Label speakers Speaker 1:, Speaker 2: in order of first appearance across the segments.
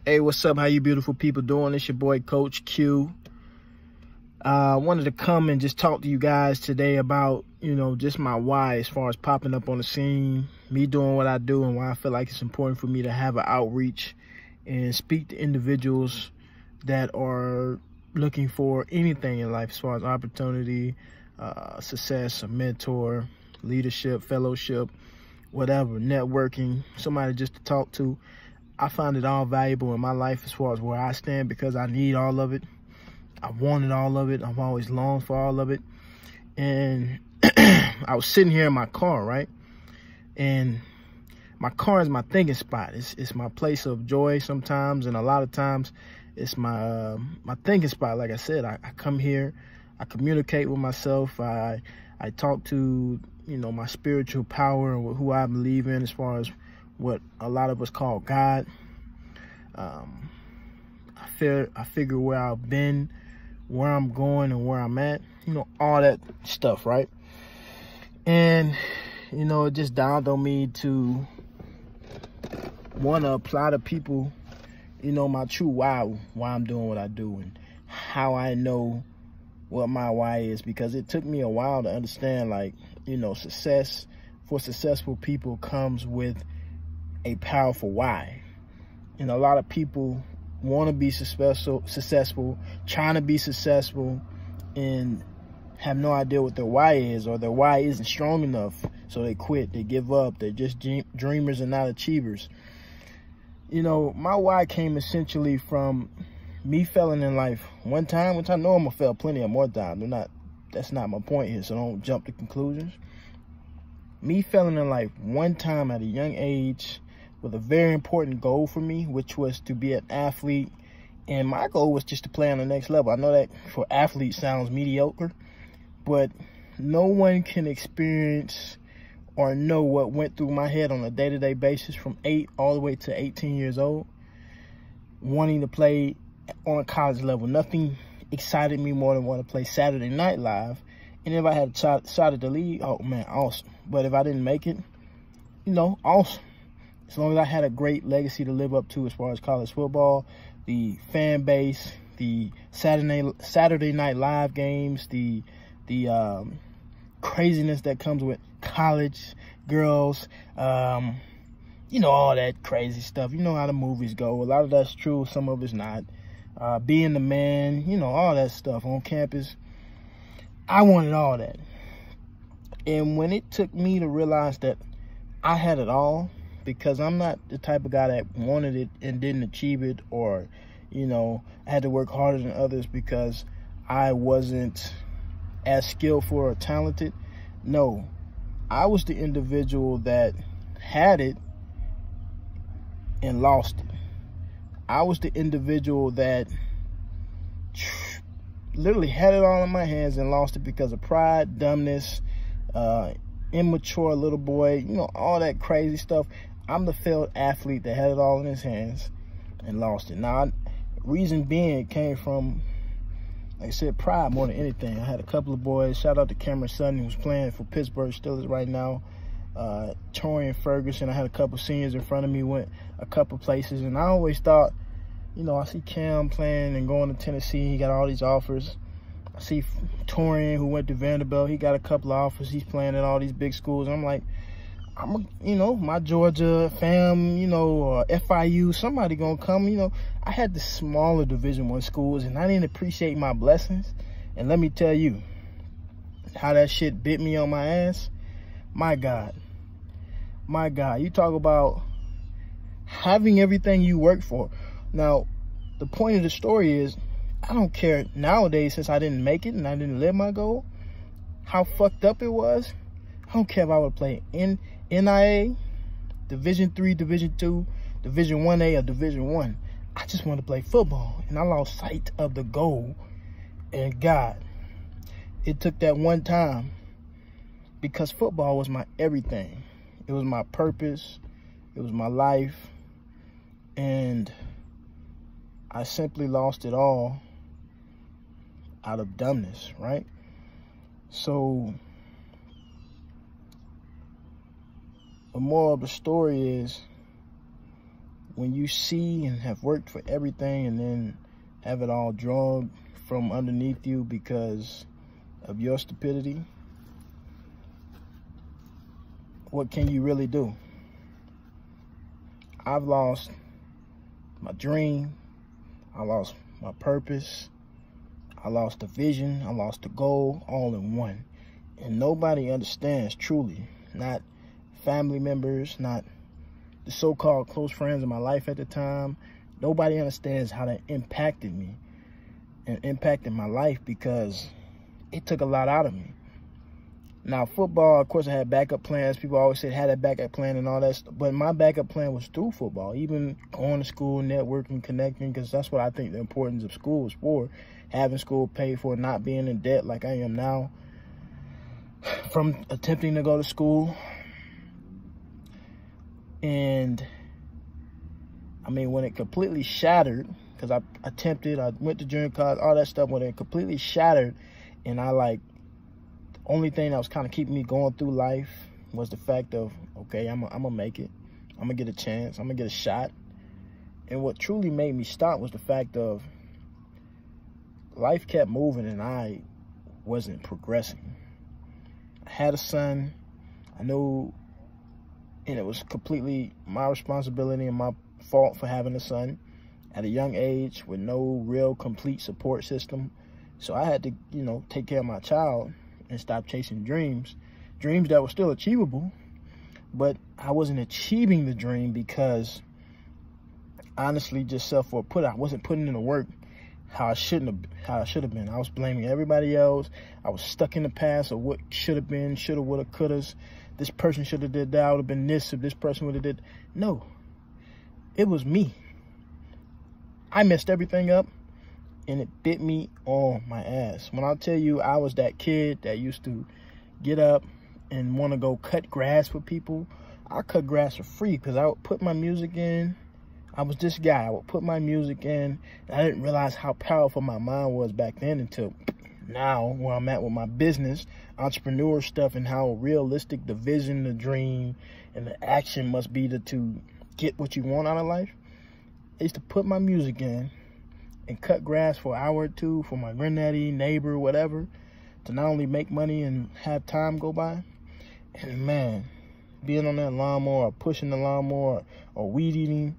Speaker 1: Hey, what's up? How you beautiful people doing? It's your boy, Coach Q. I wanted to come and just talk to you guys today about, just my why as far as popping up on the scene, me doing what I do, and why I feel like it's important for me to have an outreach and speak to individuals that are looking for anything in life as far as opportunity, success, a mentor, leadership, fellowship, whatever, networking, somebody just to talk to. I find it all valuable in my life as far as where I stand because I need all of it. I wanted all of it. I've always longed for all of it. And I was sitting here in my car, right? And my car is my thinking spot. It's my place of joy sometimes, and a lot of times it's my my thinking spot. Like I said, I come here, I communicate with myself. I talk to, my spiritual power and who I believe in as far as what a lot of us call God. I figure where I've been, where I'm going, and where I'm at, all that stuff, right? And, it just dawned on me to want to apply to people, my true why I'm doing what I do and how I know what my why is, because it took me a while to understand, like, success for successful people comes with a powerful why. And a lot of people want to be successful, trying to be successful, and have no idea what their why is, or their why isn't strong enough, so they quit, they give up, they're just dreamers and not achievers. My why came essentially from me failing in life one time, which I know I'm gonna fail plenty of more times. That's not my point here, so don't jump to conclusions. Me failing in life one time at a young age with a very important goal for me, which was to be an athlete. And my goal was just to play on the next level. I know that for athletes sounds mediocre, but no one can experience or know what went through my head on a day-to-day basis from 8 all the way to 18 years old, wanting to play on a college level. Nothing excited me more than wanting to play Saturday Night Live. And if I had a shot at the league, oh man, awesome. But if I didn't make it, awesome. As long as I had a great legacy to live up to as far as college football, the fan base, the Saturday Night Live games, the craziness that comes with college girls, all that crazy stuff. You know how the movies go. A lot of that's true, some of it's not. Being the man, all that stuff on campus. I wanted all that. And when it took me to realize that I had it all, because I'm not the type of guy that wanted it and didn't achieve it, or, I had to work harder than others because I wasn't as skillful or talented. No, I was the individual that had it and lost it. I was the individual that literally had it all in my hands and lost it because of pride, dumbness, immature little boy, all that crazy stuff. I'm the failed athlete that had it all in his hands and lost it. Now, reason being, it came from, like I said, pride more than anything. I had a couple of boys, shout out to Cameron Sutton, who's playing for Pittsburgh Steelers right now, Torian Ferguson. I had a couple seniors in front of me, went a couple places, and I always thought, I see Cam playing and going to Tennessee, he got all these offers. I see Torian, who went to Vanderbilt, he got a couple of offers, he's playing at all these big schools. I'm like, my Georgia fam, or FIU, somebody gonna come. I had the smaller Division I schools, and I didn't appreciate my blessings. And let me tell you how that shit bit me on my ass. My God, you talk about having everything you work for. Now, the point of the story is, I don't care nowadays, since I didn't make it and I didn't live my goal, how fucked up it was. I don't care if I would play in NIA, Division III, Division II, Division 1A, or Division I. I just want to play football, and I lost sight of the goal. And God, it took that one time, because football was my everything. It was my purpose. It was my life. And I simply lost it all out of dumbness, right? So the moral of the story is when you see and have worked for everything and then have it all drawn from underneath you because of your stupidity, what can you really do? I've lost my dream. I lost my purpose. I lost the vision. I lost the goal, all in one. And nobody understands truly, not family members, not the so-called close friends in my life at the time. Nobody understands how that impacted me and impacted my life, because it took a lot out of me. Now, football, of course, I had backup plans. People always said had a backup plan and all that stuff. But my backup plan was through football, even going to school, networking, connecting, because that's what I think the importance of school is for. Having school paid for, not being in debt like I am now from attempting to go to school. And, I mean, when it completely shattered, because I went to junior college, all that stuff, when it completely shattered, and only thing that was kind of keeping me going through life was the fact of, okay, I'm gonna make it. I'm gonna get a chance. I'm gonna get a shot. And what truly made me stop was the fact of life kept moving and I wasn't progressing. I had a son. I knew, and it was completely my responsibility and my fault for having a son at a young age with no real complete support system. So I had to, take care of my child and stop chasing dreams that were still achievable, but I wasn't achieving the dream because, honestly, just self-put. I wasn't putting in the work how I should have been. I was blaming everybody else. I was stuck in the past of what should have been, shoulda, woulda, couldas. This person should have did that. I would have been this if this person would have did. No, it was me. I messed everything up, and it bit me on my ass. When I tell you I was that kid that used to get up and want to go cut grass for people, I cut grass for free because I would put my music in. I was this guy. I would put my music in, and I didn't realize how powerful my mind was back then until now, where I'm at with my business, entrepreneur stuff, and how realistic the vision, the dream, and the action must be to get what you want out of life. I used to put my music in and cut grass for an hour or two for my granddaddy, neighbor, whatever, to not only make money and have time go by. And man, being on that lawnmower or pushing the lawnmower or weed eating,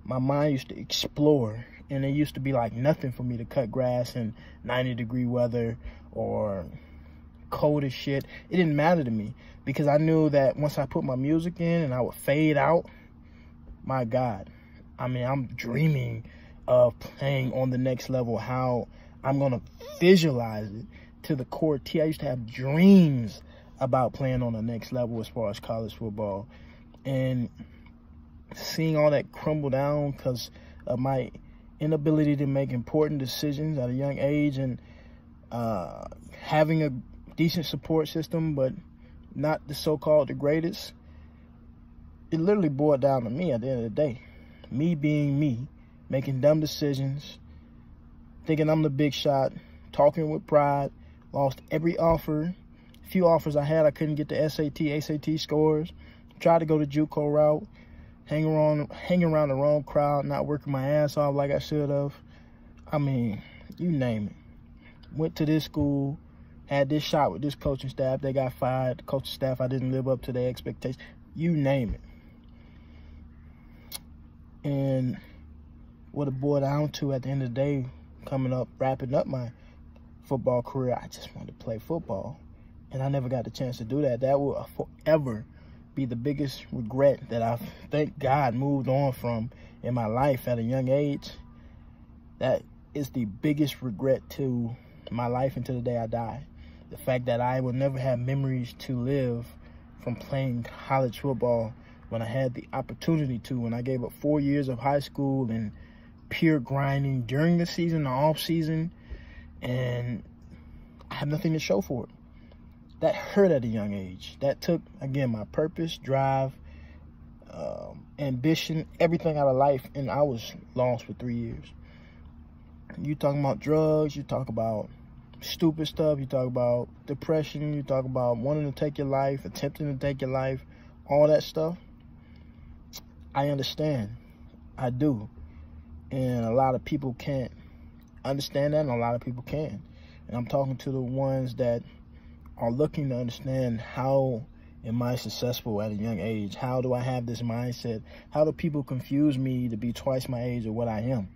Speaker 1: my mind used to explore. And it used to be like nothing for me to cut grass in 90-degree weather or cold as shit. It didn't matter to me because I knew that once I put my music in and I would fade out, my God, I mean, I'm dreaming of playing on the next level, how I'm going to visualize it to the core T. I used to have dreams about playing on the next level as far as college football. And seeing all that crumble down because of my inability to make important decisions at a young age, and having a decent support system, but not the so-called the greatest, it literally boiled down to me at the end of the day. Me being me, making dumb decisions, thinking I'm the big shot, talking with pride, lost every offer. Few offers I had, I couldn't get the SAT scores. Tried to go the JUCO route, hang around the wrong crowd, not working my ass off like I should have. I mean, you name it. Went to this school, had this shot with this coaching staff. They got fired. The coaching staff, I didn't live up to their expectations. You name it. And what it boiled down to at the end of the day, wrapping up my football career, I just wanted to play football. And I never got the chance to do that. That will forever be the biggest regret that I, thank God, moved on from in my life at a young age. That is the biggest regret to my life until the day I die. The fact that I will never have memories to live from playing college football when I had the opportunity to, when I gave up 4 years of high school and pure grinding during the season, the off season, and I have nothing to show for it. That hurt at a young age. That took, again, my purpose, drive, ambition, everything out of life, and I was lost for 3 years. You talking about drugs, you talk about stupid stuff, you talk about depression, you talk about wanting to take your life, attempting to take your life, all that stuff. I understand. I do. And a lot of people can't understand that, and a lot of people can. And I'm talking to the ones that are looking to understand, how am I successful at a young age? How do I have this mindset? How do people confuse me to be twice my age of what I am?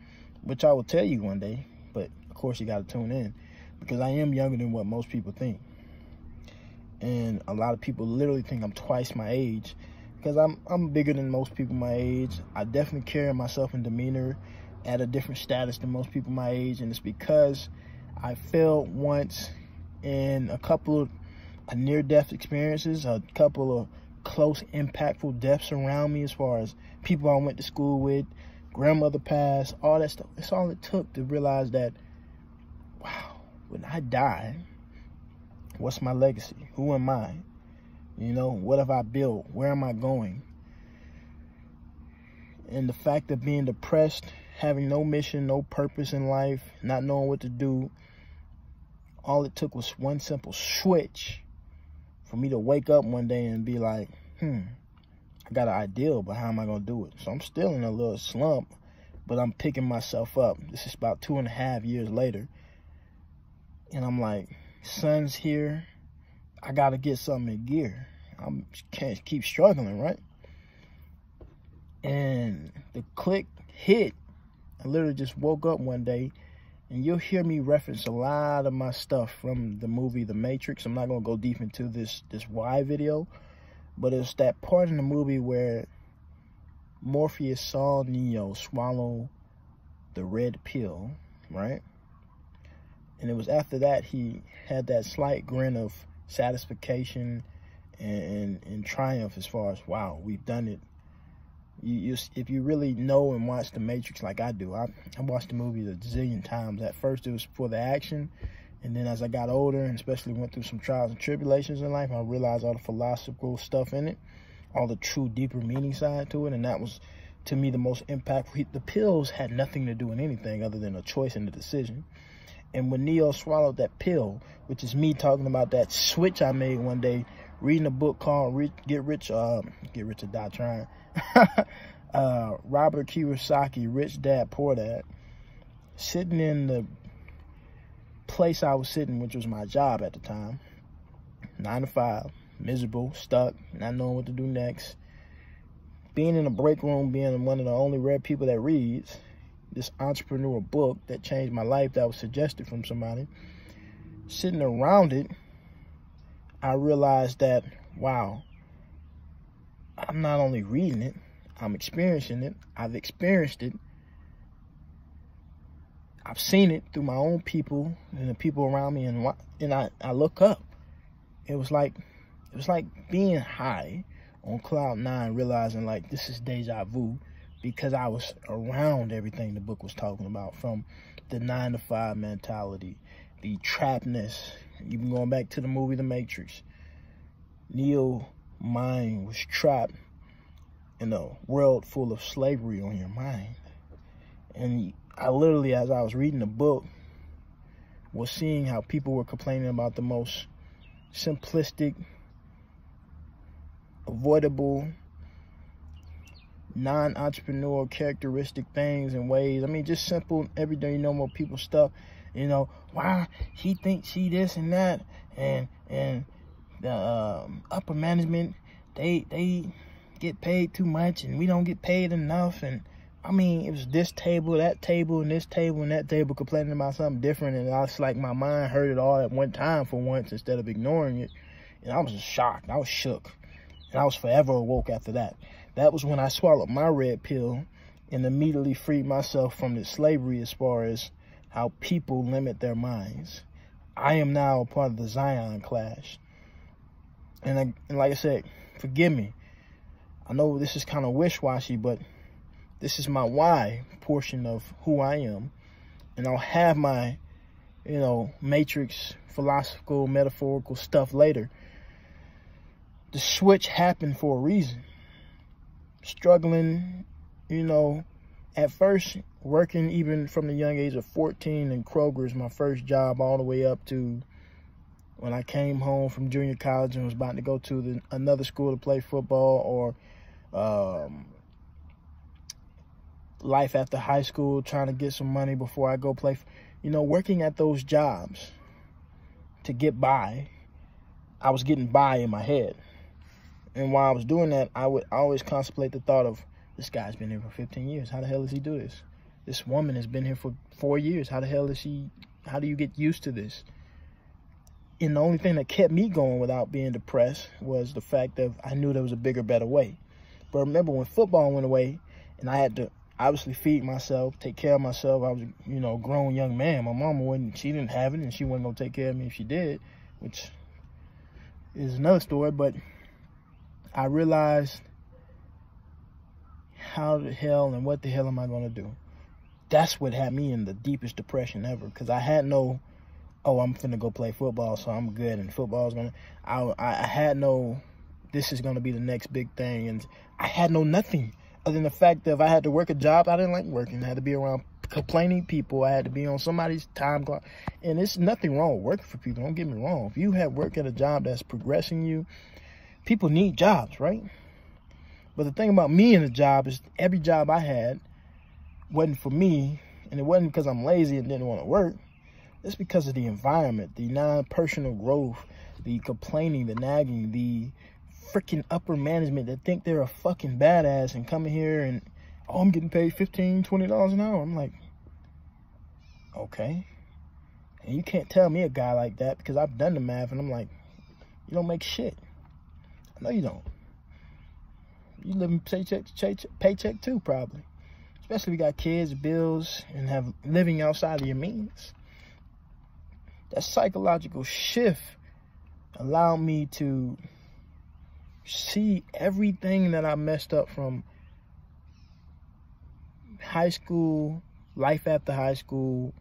Speaker 1: Which I will tell you one day, but of course you got to tune in, because I am younger than what most people think. And a lot of people literally think I'm twice my age, because I'm bigger than most people my age. I definitely carry myself in demeanor at a different status than most people my age, and it's because I failed once in a couple of near-death experiences, a couple of close, impactful deaths around me, as far as people I went to school with, grandmother passed, all that stuff. It's all it took to realize that, wow, when I die, what's my legacy? Who am I? You know, what have I built? Where am I going? And the fact of being depressed, having no mission, no purpose in life, not knowing what to do, all it took was one simple switch for me to wake up one day and be like, I got an ideal, but how am I going to do it? So I'm still in a little slump, but I'm picking myself up. This is about 2.5 years later. And I'm like, sun's here. I got to get something in gear. I can't keep struggling, right? And the click hit. I literally just woke up one day, and you'll hear me reference a lot of my stuff from the movie The Matrix. I'm not going to go deep into this why video, but it's that part in the movie where Morpheus saw Neo swallow the red pill, right? And it was after that he had that slight grin of satisfaction and triumph, as far as, wow, we've done it. If you really know and watch The Matrix like I do, I watched the movie a zillion times. At first, it was for the action, and then as I got older, and especially went through some trials and tribulations in life, I realized all the philosophical stuff in it, all the true, deeper meaning side to it, and that was, to me, the most impactful. The pills had nothing to do with anything other than a choice and a decision. And when Neo swallowed that pill, which is me talking about that switch I made one day, reading a book called Get Rich or Die Trying. Robert Kiyosaki, Rich Dad, Poor Dad. Sitting in the place I was sitting, which was my job at the time, 9 to 5, miserable, stuck, not knowing what to do next. Being in a break room, being one of the only rare people that reads this entrepreneur book that changed my life, that was suggested from somebody. Sitting around it, I realized that, wow, I'm not only reading it, I'm experiencing it. I've experienced it. I've seen it through my own people and the people around me, and I look up. It was like being high on cloud 9, realizing like this is deja vu, because I was around everything the book was talking about, from the 9 to 5 mentality, the trappedness. Even going back to the movie The Matrix, Neo's mind was trapped in a world full of slavery on your mind. And I literally, as I was reading the book, was seeing how people were complaining about the most simplistic, avoidable, non-entrepreneurial characteristic things and ways. I mean, just simple, everyday, normal people stuff. You know, why he thinks she this and that, and the upper management, they get paid too much, and we don't get paid enough. And I mean, it was this table, that table, and this table and that table complaining about something different, and I was like, my mind heard it all at one time for once instead of ignoring it, and I was just shocked. I was shook, and I was forever awoke after that. That was when I swallowed my red pill and immediately freed myself from the slavery, as far as how people limit their minds. I am now a part of the Zion clash. And like I said, forgive me. I know this is kind of wish-washy, but this is my why portion of who I am. And I'll have my, matrix, philosophical, metaphorical stuff later. The switch happened for a reason. Struggling, at first, working even from the young age of 14 in Kroger's, my first job, all the way up to when I came home from junior college and was about to go to another school to play football, or life after high school, trying to get some money before I go play, you know, working at those jobs to get by. I was getting by in my head. And while I was doing that, I would always contemplate the thought of, this guy's been here for 15 years. How the hell does he do this? This woman has been here for 4 years. How the hell is she, how do you get used to this? And the only thing that kept me going without being depressed was the fact that I knew there was a bigger, better way. But remember when football went away and I had to obviously feed myself, take care of myself. I was, you know, a grown young man. My mama wasn't, she didn't have it, and she wasn't going to take care of me if she did, which is another story. But I realized, how the hell and what the hell am I going to do? That's what had me in the deepest depression ever, because I had no, oh, I'm finna go play football, so I'm good, and football's going to, I had no, this is going to be the next big thing, and I had no nothing other than the fact that if I had to work a job I didn't like working, I had to be around complaining people, I had to be on somebody's time clock, and there's nothing wrong with working for people, don't get me wrong. If you have work at a job that's progressing you, people need jobs, right? But the thing about me in a job is every job I had wasn't for me, and it wasn't because I'm lazy and didn't want to work. It's because of the environment, the non-personal growth, the complaining, the nagging, the freaking upper management that think they're a fucking badass and come in here and, oh, I'm getting paid $15, $20 an hour. I'm like, okay. And you can't tell me a guy like that, because I've done the math and I'm like, you don't make shit. I know you don't. You live in paycheck too, probably. Especially if you got kids, bills, and have living outside of your means. That psychological shift allowed me to see everything that I messed up from high school, life after high school,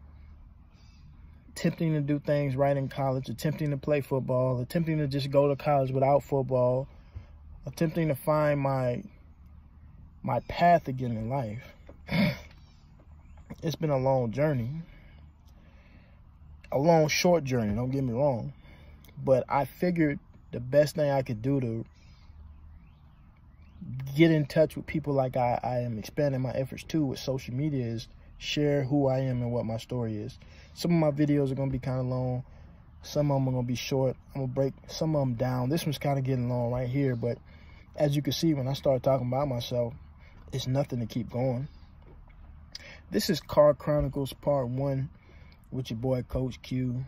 Speaker 1: attempting to do things right in college, attempting to play football, attempting to just go to college without football, attempting to find my path again in life. It's been a long journey. A long, short journey, don't get me wrong. But I figured the best thing I could do to get in touch with people like I am expanding my efforts to with social media is share who I am and what my story is. Some of my videos are going to be kind of long. Some of them are going to be short. I'm going to break some of them down. This one's kind of getting long right here, but as you can see, when I start talking about myself, it's nothing to keep going. This is Chronicles Part 1 with your boy, Coach Q.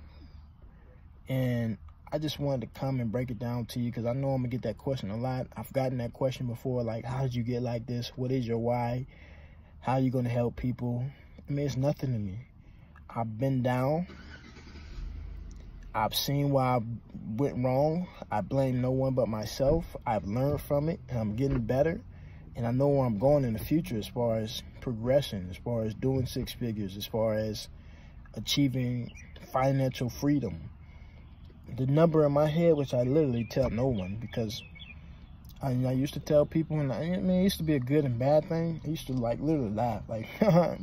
Speaker 1: And I just wanted to come and break it down to you because I know I'm going to get that question a lot. I've gotten that question before, like, how did you get like this? What is your why? How are you going to help people? I mean, it's nothing to me. I've been down. I've seen where I went wrong. I blame no one but myself. I've learned from it, and I'm getting better. And I know where I'm going in the future as far as progression, as far as doing six figures, as far as achieving financial freedom. The number in my head, which I literally tell no one, because I used to tell people, and I mean, it used to be a good and bad thing. I used to like literally laugh, like,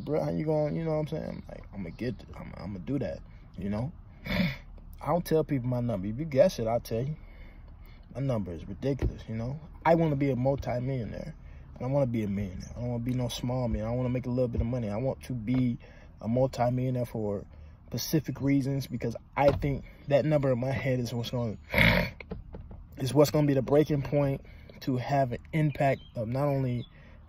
Speaker 1: bro, how you going? You know what I'm saying? Like, I'm gonna do that, you know? I don't tell people my number. If you guess it, I'll tell you. My number is ridiculous, you know? I want to be a multi-millionaire. I don't want to be a millionaire. I don't want to be no small man. I want to make a little bit of money. I want to be a multi-millionaire for specific reasons, because I think that number in my head is what's going to be the breaking point to have an impact of not only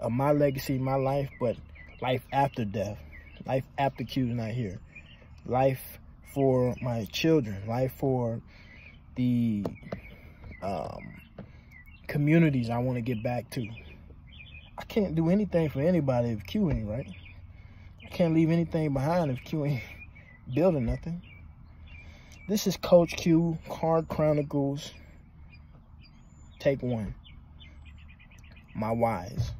Speaker 1: my legacy, my life, but life after death, life after Q's not here, life for my children, life for the communities I want to get back to. I can't do anything for anybody if Q ain't right. I can't leave anything behind if Q ain't building nothing. This is Coach Q, Chronicles, Take 1. My whys.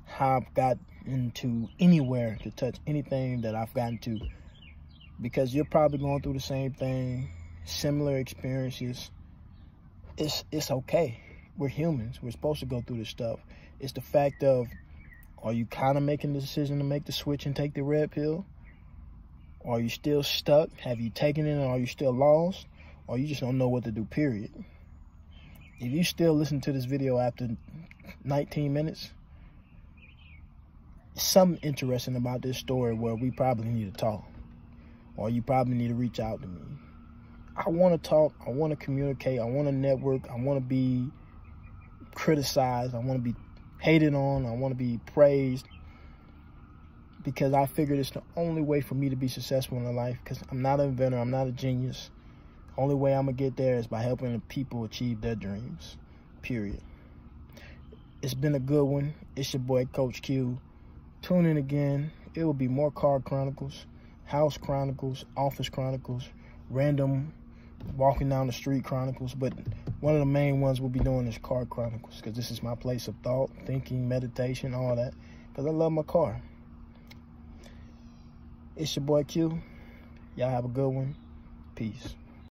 Speaker 1: How I've got into anywhere to touch anything that I've gotten to. Because you're probably going through the same thing, similar experiences. It's okay. We're humans. We're supposed to go through this stuff. It's the fact of, are you kind of making the decision to make the switch and take the red pill? Or are you still stuck? Have you taken it, or are you still lost? Or you just don't know what to do, period. If you still listen to this video after 19 minutes, something interesting about this story where we probably need to talk, or you probably need to reach out to me. I want to talk. I want to communicate. I want to network. I want to be criticized. I want to be hated on. I want to be praised, because I figured it's the only way for me to be successful in life, because I'm not an inventor. I'm not a genius. The only way I'm going to get there is by helping the people achieve their dreams, period. It's been a good one. It's your boy, Coach Q. Tune in again. It will be more car chronicles, house chronicles, office chronicles, random walking down the street chronicles. But one of the main ones we'll be doing is car chronicles, because this is my place of thought, thinking, meditation, all that, because I love my car. It's your boy Q. Y'all have a good one. Peace.